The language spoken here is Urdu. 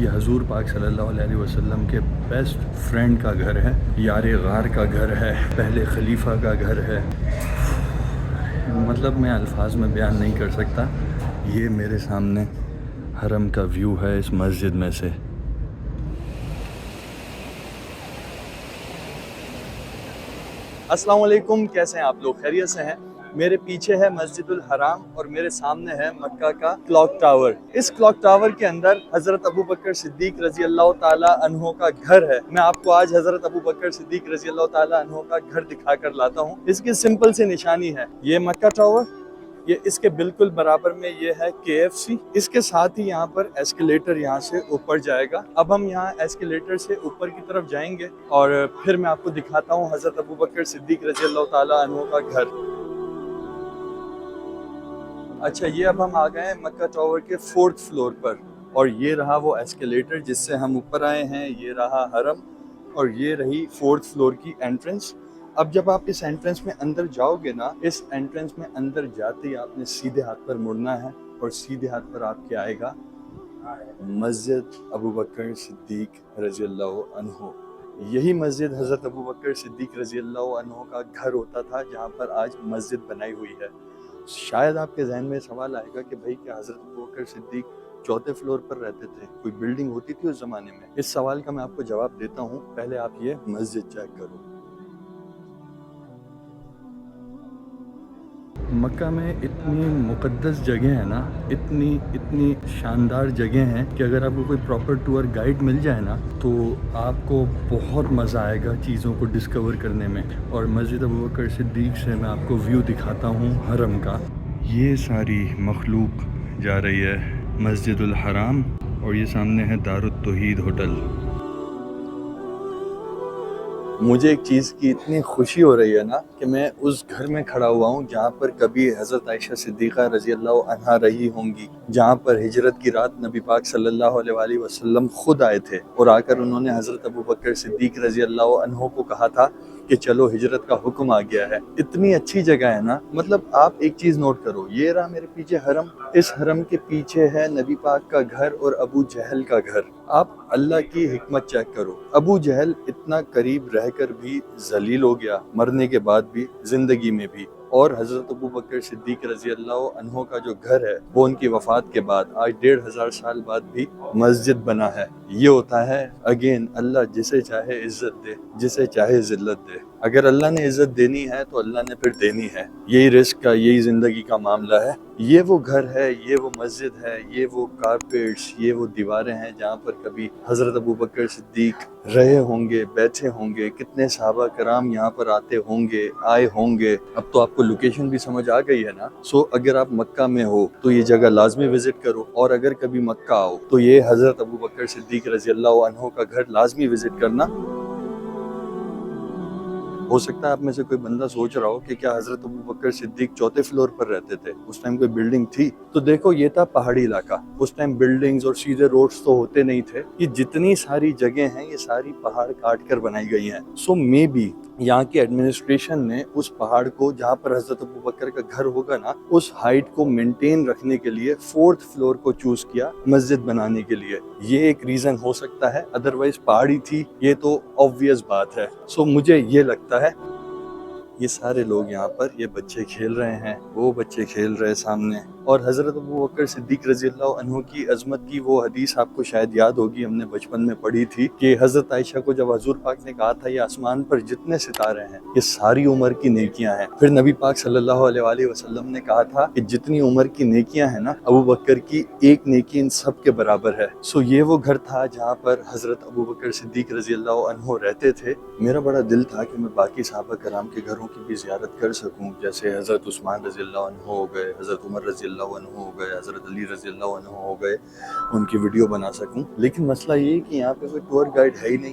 یہ حضور پاک صلی اللہ علیہ وسلم کے بیسٹ فرینڈ کا گھر ہے، یار غار کا گھر ہے، پہلے خلیفہ کا گھر ہے. مطلب میں الفاظ میں بیان نہیں کر سکتا. یہ میرے سامنے حرم کا ویو ہے اس مسجد میں سے. السلام علیکم، کیسے ہیں آپ لوگ؟ خیریت سے ہیں؟ میرے پیچھے ہے مسجد الحرام اور میرے سامنے ہے مکہ کا کلاک ٹاور. اس کلاک ٹاور کے اندر حضرت ابوبکر صدیق رضی اللہ تعالیٰ عنہ کا گھر ہے. میں آپ کو آج حضرت ابوبکر صدیق رضی اللہ تعالیٰ عنہ کا گھر دکھا کر لاتا ہوں. اس کی سمپل سی نشانی ہے یہ مکہ ٹاور. یہ اس کے بالکل برابر میں یہ ہے KFC. اس کے ساتھ ہی یہاں پر ایسکیلیٹر یہاں سے اوپر جائے گا. اب ہم یہاں ایسکیلیٹر سے اوپر کی طرف جائیں گے اور پھر میں آپ کو دکھاتا ہوں حضرت ابوبکر صدیق رضی اللہ تعالیٰ عنہ کا گھر. اچھا، یہ اب ہم آ گئے ہیں مکہ ٹاور کے 4th فلور پر اور یہ رہا وہ ایسکیلیٹر جس سے ہم اوپر آئے ہیں. یہ رہا حرم اور یہ رہی 4th فلور کی انٹرنس. اب جب آپ اس انٹرنس میں اندر جاؤ گے نا، اس انٹرنس میں اندر جاتے ہی آپ نے سیدھے ہاتھ پر مڑنا ہے اور سیدھے ہاتھ پر آپ کے آئے گا مسجد ابوبکر صدیق رضی اللہ عنہ. یہی مسجد حضرت ابوبکر صدیق رضی اللہ عنہ کا گھر ہوتا تھا جہاں پر آج مسجد بنائی ہوئی ہے. شاید آپ کے ذہن میں سوال آئے گا کہ بھائی کیا حضرت ابوبکر صدیق 4تھے فلور پر رہتے تھے؟ کوئی بلڈنگ ہوتی تھی اس زمانے میں؟ اس سوال کا میں آپ کو جواب دیتا ہوں. پہلے آپ یہ مسجد چیک کرو. مکہ میں اتنی مقدس جگہ ہے نا، اتنی شاندار جگہ ہیں کہ اگر آپ کو کوئی پراپر ٹور گائیڈ مل جائے نا تو آپ کو بہت مزہ آئے گا چیزوں کو ڈسکور کرنے میں. اور مسجد ابوبکر صدیق سے میں آپ کو ویو دکھاتا ہوں حرم کا. یہ ساری مخلوق جا رہی ہے مسجد الحرام اور یہ سامنے ہے دار التوحید ہوٹل. مجھے ایک چیز کی اتنی خوشی ہو رہی ہے نا کہ میں اس گھر میں کھڑا ہوا ہوں جہاں پر کبھی حضرت عائشہ صدیقہ رضی اللہ عنہا رہی ہوں گی، جہاں پر ہجرت کی رات نبی پاک صلی اللہ علیہ وآلہ وسلم خود آئے تھے اور آ کر انہوں نے حضرت ابوبکر صدیق رضی اللہ عنہ کو کہا تھا کہ چلو ہجرت کا حکم آ گیا ہے. اتنی اچھی جگہ ہے نا. مطلب آپ ایک چیز نوٹ کرو، یہ رہا میرے پیچھے حرم، اس حرم کے پیچھے ہے نبی پاک کا گھر اور ابو جہل کا گھر. آپ اللہ کی حکمت چیک کرو. ابو جہل اتنا قریب رہ کر بھی ذلیل ہو گیا، مرنے کے بعد بھی، زندگی میں بھی. اور حضرت ابوبکر صدیق رضی اللہ عنہ کا جو گھر ہے وہ ان کی وفات کے بعد آج 1500 سال بعد بھی مسجد بنا ہے. یہ ہوتا ہے اگین اللہ جسے چاہے عزت دے، جسے چاہے ذلت دے. اگر اللہ نے عزت دینی ہے تو اللہ نے پھر دینی ہے. یہی رزق کا، یہی زندگی کا معاملہ ہے. یہ وہ گھر ہے، یہ وہ مسجد ہے، یہ وہ کارپیٹس، یہ وہ دیواریں ہیں جہاں پر کبھی حضرت ابوبکر صدیق رہے ہوں گے، بیٹھے ہوں گے. کتنے صحابہ کرام یہاں پر آتے ہوں گے، آئے ہوں گے. اب تو آپ کو لوکیشن بھی سمجھ آ گئی ہے نا. سو اگر آپ مکہ میں ہو تو یہ جگہ لازمی وزٹ کرو، اور اگر کبھی مکہ آؤ تو یہ حضرت ابوبکر صدیق رضی اللہ عنہ کا گھر لازمی وزٹ کرنا. ہو سکتا ہے آپ میں سے کوئی بندہ سوچ رہا ہو کہ کیا حضرت ابوبکر صدیق 4تھے فلور پر رہتے تھے؟ اس ٹائم کوئی بلڈنگ تھی؟ تو دیکھو یہ تھا پہاڑی علاقہ. اس ٹائم بلڈنگز اور سیدھے روڈز تو ہوتے نہیں تھے. یہ جتنی ساری جگہ ہیں یہ ساری پہاڑ کاٹ کر بنائی گئی ہیں. سو مے بی یہاں کی ایڈمنسٹریشن نے اس پہاڑ کو جہاں پر حضرت ابوبکر کا گھر ہوگا نا، اس ہائٹ کو مینٹین رکھنے کے لیے 4تھ فلور کو چوز کیا مسجد بنانے کے لیے. یہ ایک ریزن ہو سکتا ہے، ادروائز پہاڑی تھی یہ تو آبویس بات ہے. سو مجھے یہ لگتا ہے یہ سارے لوگ یہاں پر، یہ بچے کھیل رہے ہیں، وہ بچے کھیل رہے سامنے. اور حضرت ابوبکر صدیق رضی اللہ عنہ کی عظمت کی وہ حدیث آپ کو شاید یاد ہوگی، ہم نے بچپن میں پڑھی تھی کہ حضرت عائشہ کو جب حضور پاک نے کہا تھا یہ آسمان پر جتنے ستارے ہیں یہ ساری عمر کی نیکیاں ہیں. پھر نبی پاک صلی اللہ علیہ وآلہ وسلم نے کہا تھا کہ جتنی عمر کی نیکیاں ہیں نا، ابوبکر کی ایک نیکی ان سب کے برابر ہے. سو یہ وہ گھر تھا جہاں پر حضرت ابوبکر صدیق رضی اللہ عنہ رہتے تھے. میرا بڑا دل تھا کہ میں باقی صحابہ کرام کے گھروں کی بھی زیارت کر سکوں، جیسے حضرت عثمان رضی اللہ عنہ ہو گئے، حضرت عمر رضی اللہ عنہ ہو گئے، حضرت علی رضی اللہ عنہ ہو گئے، ان کی ویڈیو بنا سکوں. لیکن مسئلہ یہ ہے کہ یہاں پہ کوئی ٹور گائیڈ ہے ہی نہیں.